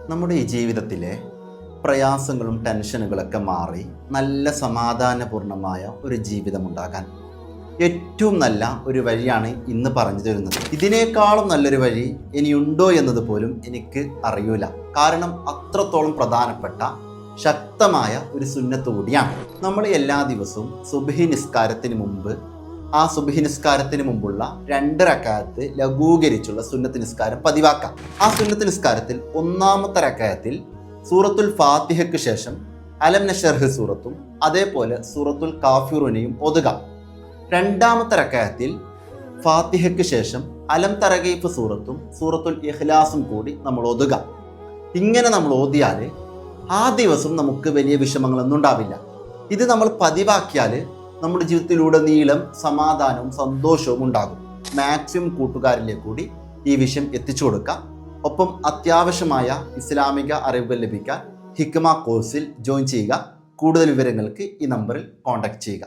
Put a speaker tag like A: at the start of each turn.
A: നമ്മുടെ ഈ ജീവിതത്തിലെ പ്രയാസങ്ങളും ടെൻഷനുകളൊക്കെ മാറി നല്ല സമാധാനപൂർണമായ ഒരു ജീവിതമുണ്ടാകാൻ ഏറ്റവും നല്ല ഒരു വഴിയാണ് ഇന്ന് പറഞ്ഞു തരുന്നത്. ഇതിനേക്കാളും നല്ലൊരു വഴി ഇനിയുണ്ടോ എന്നത് പോലും എനിക്ക് അറിയൂല. കാരണം അത്രത്തോളം പ്രധാനപ്പെട്ട ശക്തമായ ഒരു സുന്നത്ത് കൂടിയാണ്. നമ്മൾ എല്ലാ ദിവസവും സുബ്ഹി നിസ്കാരത്തിന് മുമ്പ് സുബ്ഹി നിസ്കാരത്തിന് മുമ്പുള്ള 2 റക്അത്ത് ലഘൂകരിച്ചുള്ള സുന്നത്ത് നിസ്കാരം പതിവാക്കാം. സുന്നത്ത് നിസ്കാരത്തിൽ ഒന്നാമത്തെ റക്അത്തിൽ സൂറത്തുൽ ഫാത്തിഹയ്ക്ക് ശേഷം അലം നശ്റഹ് സൂറത്തും അതേപോലെ സൂറത്തുൽ കാഫിറൂനെയും ഓതുക. രണ്ടാമത്തെ റക്അത്തിൽ ഫാത്തിഹയ്ക്ക് ശേഷം അലം തറ കൈഫ് സൂറത്തും സൂറത്തുൽ ഇഖ്ലാസും കൂടി നമ്മൾ ഓതുക. ഇങ്ങനെ നമ്മൾ ഓതിയാൽ ആ ദിവസം നമുക്ക് വലിയ വിഷമങ്ങളൊന്നും ഉണ്ടാവില്ല. ഇത് നമ്മൾ പതിവാക്കിയാൽ നമ്മുടെ ജീവിതത്തിലുടനീളം സമാധാനവും സന്തോഷവും ഉണ്ടാകും. മാക്സിമം കൂട്ടുകാരിലേക്ക് കൂടി ഈ വിഷയം എത്തിച്ചു കൊടുക്കുക. ഒപ്പം അത്യാവശ്യമായ ഇസ്ലാമിക അറിവുകൾ ലഭിക്കാൻ ഹിക്മ കോഴ്സിൽ ജോയിൻ ചെയ്യുക. കൂടുതൽ വിവരങ്ങൾക്ക് ഈ നമ്പറിൽ കോൺടാക്ട് ചെയ്യുക.